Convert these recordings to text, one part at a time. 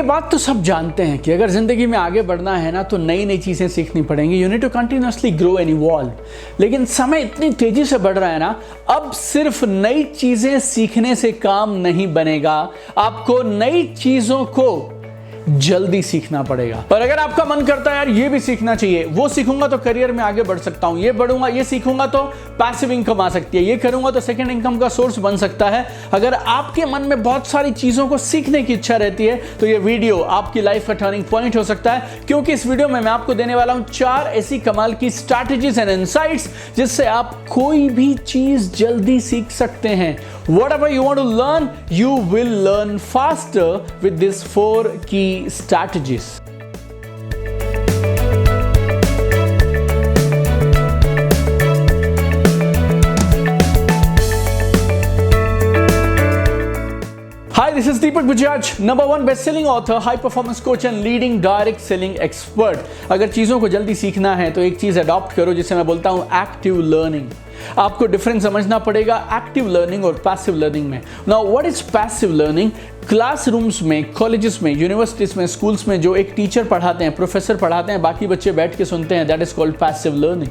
बात तो सब जानते हैं कि अगर ज़िंदगी में आगे बढ़ना है ना तो नई नई चीज़ें सीखनी पड़ेंगी। You need to continuously grow and evolve. लेकिन समय इतनी तेज़ी से बढ़ रहा है ना, अब सिर्फ नई चीज़ें सीखने से काम नहीं बनेगा, आपको नई चीज़ों को जल्दी सीखना पड़ेगा। और अगर आपका मन करता है यार ये भी सीखना चाहिए, वो सीखूंगा तो करियर में आगे बढ़ सकता हूं, ये बढ़ूंगा, ये सीखूंगा तो पैसिव इनकम आ सकती है, ये करूंगा तो सेकंड इनकम का सोर्स बन सकता है। अगर आपके मन में बहुत सारी चीजों को सीखने की इच्छा रहती है तो ये वीडियो आपकी लाइफ का टर्निंग पॉइंट हो सकता है, क्योंकि इस वीडियो में मैं आपको देने वाला हूं 4 ऐसी कमाल की स्ट्रैटेजीज एंड इनसाइट्स जिससे आप कोई भी चीज जल्दी सीख सकते हैं। Whatever you want to learn, you will learn faster with these 4 key strategies. Hi, this is Deepak Bajaj, #1 best-selling author, high-performance coach and leading direct selling expert. अगर चीज़ों को जल्दी सीखना है तो एक चीज़ अडॉप्ट करो जिसे मैं बोलता हूँ एक्टिव लर्निंग। आपको डिफरेंस समझना पड़ेगा एक्टिव लर्निंग और पैसिव लर्निंग में। Now what is passive learning? Classrooms में, कॉलेजेस में, यूनिवर्सिटीज में, स्कूल्स में जो एक टीचर पढ़ाते हैं, प्रोफेसर पढ़ाते हैं, बाकी बच्चे बैठ के सुनते हैं, that is called passive learning.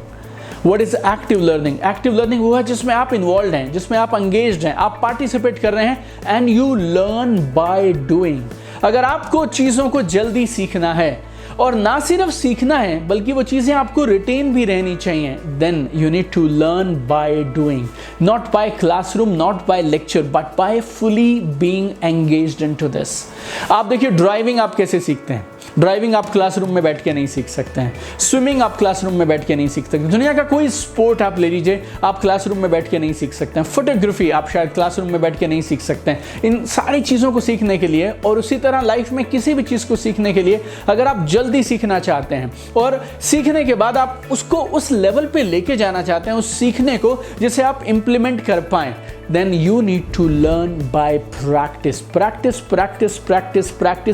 What is active learning? Active learning वो है जिसमें आप इन्वॉल्व हैं, जिसमें आप एंगेज्ड हैं, आप पार्टिसिपेट कर रहे हैं and you learn by doing. अगर आपको चीज़ों को जल्दी सीखना है और ना सिर्फ सीखना है बल्कि वो चीज़ें आपको रिटेन भी रहनी चाहिए, then you need to learn by doing, not by classroom, not by lecture, but by fully being engaged into this. आप देखिए ड्राइविंग आप कैसे सीखते हैं? ड्राइविंग आप क्लासरूम में बैठ के नहीं सीख सकते हैं। स्विमिंग आप क्लासरूम में बैठ के नहीं सीख सकते। दुनिया का कोई स्पोर्ट आप ले लीजिए, आप क्लासरूम में बैठ के नहीं सीख सकते हैं। फोटोग्राफी आप शायद क्लासरूम में बैठ के नहीं सीख सकते हैं। इन सारी चीज़ों को सीखने के लिए और उसी तरह लाइफ में किसी भी चीज़ को सीखने के लिए अगर आप जल्दी सीखना चाहते हैं और सीखने के बाद आप उसको उस लेवल पे लेके जाना चाहते हैं, उस सीखने को जिसे आप इम्प्लीमेंट कर पाएं, then you need to learn by practice,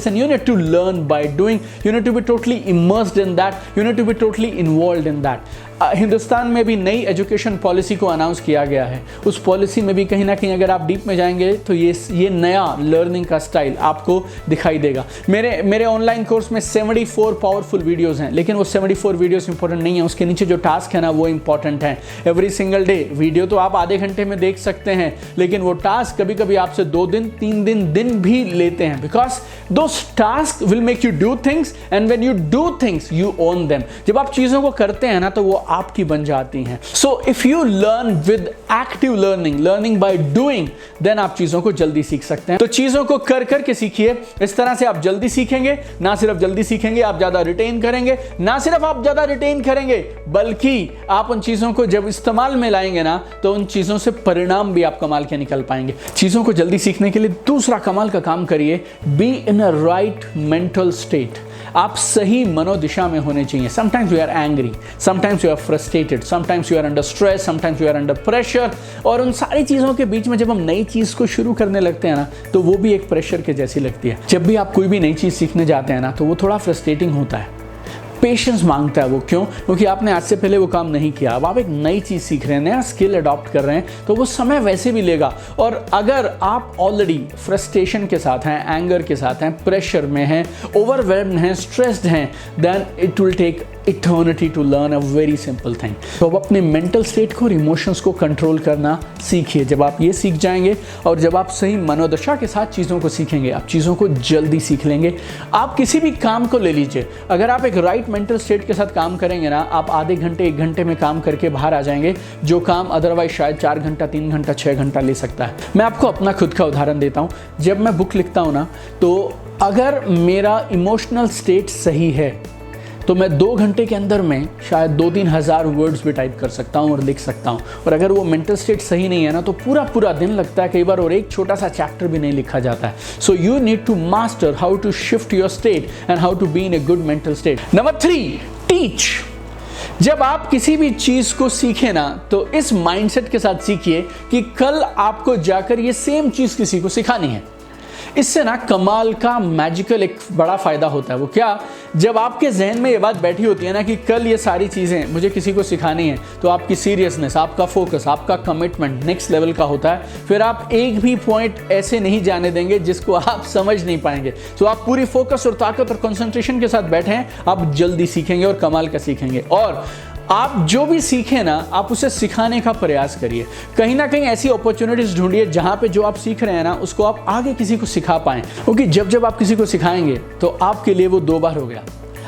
and you need to learn by doing. You need to be totally immersed in that. You need to be totally involved in that. Hindustan में भी नई education policy को announce किया गया है। उस policy में भी कहीं ना कहीं अगर आप डीप में जाएंगे तो ये नया लर्निंग का स्टाइल आपको दिखाई देगा। मेरे ऑनलाइन कोर्स में 74 पावरफुल वीडियोस हैं, लेकिन वो 74 वीडियोस इंपॉर्टेंट नहीं है, उसके नीचे जो टास्क है ना वो इंपॉर्टेंट है। एवरी सिंगल डे वीडियो तो आप आधे घंटे में देख सकते हैं, लेकिन वो टास्क कभी कभी आपसे 2 दिन 3 दिन भी लेते हैं, because those task will make you do things and when you do things you own them. जब आप चीज़ों को करते हैं ना तो वो आपकी बन जाती हैं। So if you learn with active learning by doing, then आप चीज़ों को जल्दी सीख सकते हैं। तो चीज़ों को कर करके सीखिए, इस तरह से आप जल्दी सीखेंगे। ना सिर्फ जल्दी सीखेंगे, आप ज़्यादा रिटेन करेंगे। ना सिर्फ आप ज़्यादा रिटेन करेंगे बल्कि आप उन चीज़ों को जब इस्तेमाल में लाएंगे ना तो उन चीज़ों से परिणाम भी आप कमाल के निकल पाएंगे। चीज़ों को जल्दी सीखने के लिए दूसरा कमाल का काम करिए, be in a right mental state. आप सही मनोदिशा में होने चाहिए। Sometimes you are angry, sometimes you are frustrated, sometimes you are under stress, sometimes you are under pressure. और उन सारी चीज़ों के बीच में जब हम नई चीज़ को शुरू करने लगते हैं ना तो वो भी एक प्रेशर के जैसी लगती है। जब भी आप कोई भी नई चीज़ सीखने जाते हैं ना तो वो थोड़ा फ्रस्ट्रेटिंग होता है, पेशेंस मांगता है वो। क्यों? क्योंकि आपने आज से पहले वो काम नहीं किया। अब आप एक नई चीज़ सीख रहे हैं, नया स्किल अडॉप्ट कर रहे हैं, तो वो समय वैसे भी लेगा। और अगर आप ऑलरेडी फ्रस्ट्रेशन के साथ हैं, एंगर के साथ हैं, प्रेशर में हैं, ओवरवेल्म्ड हैं, स्ट्रेस्ड हैं, then it will take eternity to learn a very simple thing. तो अब अपने मेंटल स्टेट को और इमोशंस को कंट्रोल करना सीखिए। जब आप ये सीख जाएंगे और जब आप सही मनोदशा के साथ चीज़ों को सीखेंगे, आप चीज़ों को जल्दी सीख लेंगे। आप किसी भी काम को ले लीजिए, अगर आप एक राइट मेंटल स्टेट के साथ काम करेंगे ना, आप आधे घंटे 1 घंटे में काम करके बाहर आ जाएंगे, जो काम अदरवाइज शायद 4 घंटा, 3 घंटा, 6 घंटा ले सकता है। मैं आपको अपना खुद का उदाहरण देता हूँ। जब मैं बुक लिखता हूँ ना तो अगर मेरा इमोशनल स्टेट सही है तो मैं 2 घंटे के अंदर में शायद 2-3 हज़ार वर्ड्स भी टाइप कर सकता हूँ और लिख सकता हूँ। और अगर वो मेंटल स्टेट सही नहीं है ना तो पूरा दिन लगता है कई बार, और एक छोटा सा चैप्टर भी नहीं लिखा जाता है। So you need to master how to shift your state and how to be in a good mental state. Number 3, teach. जब आप किसी भी चीज़ को सीखें ना तो इस माइंडसेट के साथ सीखिए कि कल आपको जाकर ये सेम चीज़ किसी को सिखानी है। इससे ना कमाल का मैजिकल एक बड़ा फायदा होता है। वो क्या, जब आपके जहन में ये बात बैठी होती है ना कि कल ये सारी चीज़ें मुझे किसी को सिखानी है, तो आपकी सीरियसनेस, आपका फोकस, आपका कमिटमेंट नेक्स्ट लेवल का होता है। फिर आप एक भी पॉइंट ऐसे नहीं जाने देंगे जिसको आप समझ नहीं पाएंगे। तो आप पूरी फोकस और ताकत और कंसंट्रेशन के साथ बैठे हैं, आप जल्दी सीखेंगे और कमाल का सीखेंगे। और आप जो भी सीखें ना, आप उसे सिखाने का प्रयास करिए। कहीं ना कहीं ऐसी अपॉर्चुनिटीज ढूंढिए जहां पे जो आप सीख रहे हैं ना, उसको आप आगे किसी को सिखा पाएं। क्योंकि जब जब आप किसी को सिखाएंगे तो आपके लिए वो 2 बार हो गया,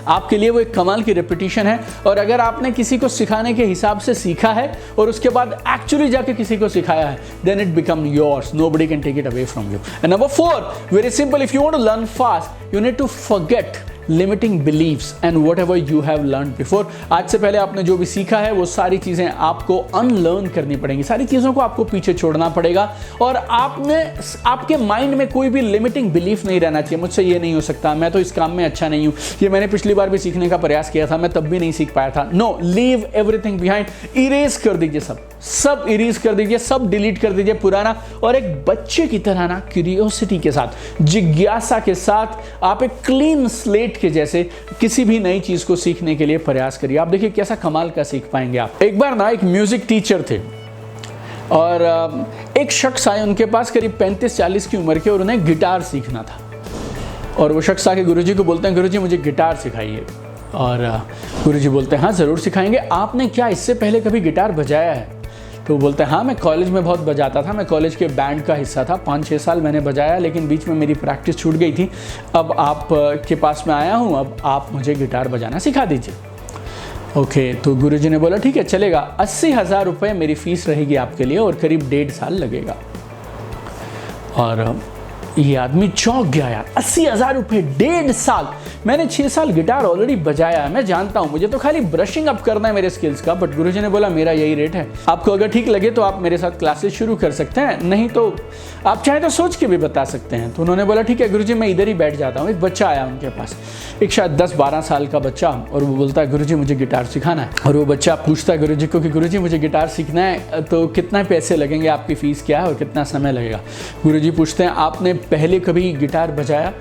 आपके लिए वो एक कमाल की रेपिटेशन है। और अगर आपने किसी को सिखाने के हिसाब से सीखा है और उसके बाद एक्चुअली जाके किसी को सिखाया है, then it become yours, nobody can take it away from you. And number 4, very simple, if you want to learn fast, you need to forget limiting believes and whatever you have learn before. आज से पहले आपने जो भी सीखा है वो सारी चीज़ें आपको अनलर्न करनी पड़ेंगी, सारी चीज़ों को आपको पीछे छोड़ना पड़ेगा। और आपके माइंड में कोई भी लिमिटिंग बिलीफ नहीं रहना चाहिए, मुझसे ये नहीं हो सकता, मैं तो इस काम में अच्छा नहीं हूँ, ये मैंने पिछली बार भी सीखने का प्रयास किया था, मैं तब भी नहीं सीख पाया था। No, leave everything behind, erase कर दीजिए, सब इरेज कर दीजिए, सब डिलीट कर दीजिए पुराना, और एक बच्चे की तरह ना क्यूरियोसिटी के साथ, जिज्ञासा के साथ आप एक क्लीन स्लेट के जैसे किसी भी नई चीज को सीखने के लिए प्रयास करिए। आप देखिए कैसा कमाल का सीख पाएंगे आप। एक बार ना एक म्यूजिक टीचर थे और एक शख्स आए, उनके पास करीब 35-40 की उम्र के, और उन्हें गिटार सीखना था। और वो शख्स आके गुरुजी को बोलते हैं, गुरुजी मुझे गिटार सिखाइए। और गुरुजी बोलते हैं हाँ ज़रूर सिखाएंगे, आपने क्या इससे पहले कभी गिटार बजाया है? तो वो बोलते हैं हाँ मैं कॉलेज में बहुत बजाता था, मैं कॉलेज के बैंड का हिस्सा था, 5-6 साल मैंने बजाया, लेकिन बीच में मेरी प्रैक्टिस छूट गई थी। अब आप के पास में आया हूँ, अब आप मुझे गिटार बजाना सिखा दीजिए। ओके, तो गुरुजी ने बोला ठीक है चलेगा, 80,000 रुपये मेरी फ़ीस रहेगी आपके लिए और करीब 1.5 साल लगेगा। और ये आदमी चौंक गया यार, 80,000 रुपये 1.5 साल। मैंने 6 साल गिटार ऑलरेडी बजाया है, मैं जानता हूँ, मुझे तो खाली ब्रशिंग अप करना है मेरे स्किल्स का। बट गुरुजी ने बोला मेरा यही रेट है, आपको अगर ठीक लगे तो आप मेरे साथ क्लासेस शुरू कर सकते हैं, नहीं तो आप चाहे तो सोच के भी बता सकते हैं। तो उन्होंने बोला ठीक है गुरुजी मैं इधर ही बैठ जाता हूँ। एक बच्चा आया उनके पास, एक शायद 10-12 साल का बच्चा, और वो बोलता है गुरुजी मुझे गिटार सिखाना है। और वो बच्चा पूछता है गुरुजी को कि गुरुजी मुझे गिटार सीखना है, तो कितना पैसे लगेंगे, आपकी फ़ीस क्या है और कितना समय लगेगा? गुरुजी पूछते हैं आपने पहले कभी गिटार बजाया?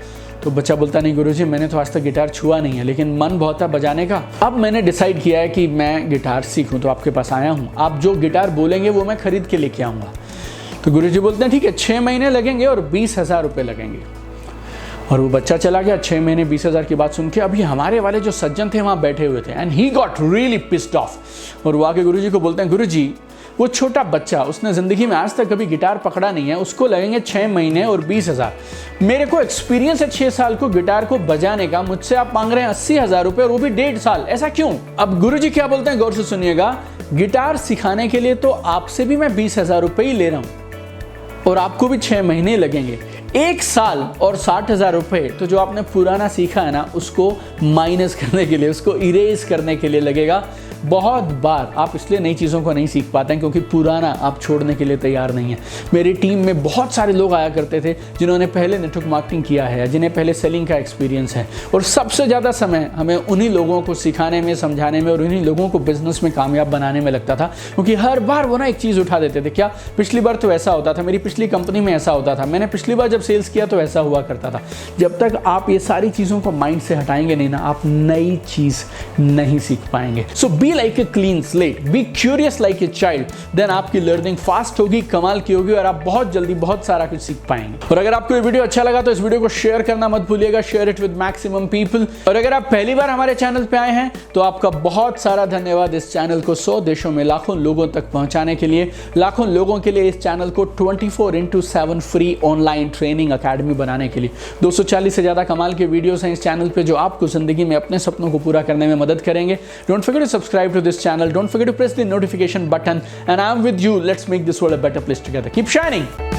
तो बच्चा बोलता नहीं गुरुजी मैंने तो आज तक गिटार छुआ नहीं है, लेकिन मन बहुत है बजाने का, अब मैंने डिसाइड किया है कि मैं गिटार सीखूं, तो आपके पास आया हूं, आप जो गिटार बोलेंगे वो मैं खरीद के लेके आऊँगा। तो गुरुजी बोलते हैं ठीक है 6 महीने लगेंगे और 20,000 रुपये लगेंगे। और वो बच्चा चला गया। 6 महीने 20,000 की बात सुन के अभी हमारे वाले जो सज्जन थे वहाँ बैठे हुए थे, and he got really pissed off. और वो आके गुरुजी को बोलते हैं गुरुजी वो छोटा बच्चा, उसने ज़िंदगी में आज तक कभी गिटार पकड़ा नहीं है, उसको लगेंगे 6 महीने और 20,000। मेरे को एक्सपीरियंस है 6 साल को गिटार को बजाने का, मुझसे आप मांग रहे हैं 80,000 रुपये और वो भी 1.5 साल, ऐसा क्यों? अब गुरुजी क्या बोलते हैं गौर से सुनिएगा, गिटार सिखाने के लिए तो आपसे भी मैं 20,000 रुपये ही ले रहा हूँ और आपको भी 6 महीने लगेंगे, 1 साल और 60,000 रुपये तो जो आपने पुराना सीखा है ना उसको माइनस करने के लिए, उसको इरेज करने के लिए लगेगा। बहुत बार आप इसलिए नई चीज़ों को नहीं सीख पाते हैं क्योंकि पुराना आप छोड़ने के लिए तैयार नहीं है। मेरी टीम में बहुत सारे लोग आया करते थे जिन्होंने पहले नेटवर्क मार्केटिंग किया है, जिन्हें पहले सेलिंग का एक्सपीरियंस है, और सबसे ज़्यादा समय हमें उन्हीं लोगों को सिखाने में, समझाने में और उन्हीं लोगों को बिजनेस में कामयाब बनाने में लगता था, क्योंकि हर बार वो ना एक चीज़ उठा देते थे, क्या पिछली बार तो ऐसा होता था, मेरी पिछली कंपनी में ऐसा होता था, मैंने पिछली बार जब सेल्स किया तो ऐसा हुआ करता था। जब तक आप ये सारी चीज़ों को माइंड से हटाएंगे नहीं ना, आप नई चीज़ नहीं सीख पाएंगे। So be like a clean slate, be curious like a child, then आपकी लर्निंग फास्ट होगी, कमाल की होगी और आप बहुत जल्दी बहुत सारा कुछ सीख पाएंगे। और अगर आपको ये वीडियो अच्छा लगा तो इस वीडियो को शेयर करना मत भूलिएगा, share it with maximum people. और अगर आप पहली बार हमारे चैनल पे आए हैं तो आपका बहुत सारा धन्यवाद इस चैनल को 100 देशों में लाखों लोगों तक पहुंचाने के लिए, लाखों लोगों के लिए इस चैनल को 24/7 फ्री ऑनलाइन ट्रेनिंग अकेडमी बनाने के लिए। 240 से ज्यादा कमाल के वीडियोस हैं इस चैनल पे जो आपको जिंदगी में अपने सपनों को पूरा करने में मदद करेंगे। Don't forget to subscribe to this channel, don't forget to press the notification button, and I'm with you. Let's make this world a better place together. Keep shining.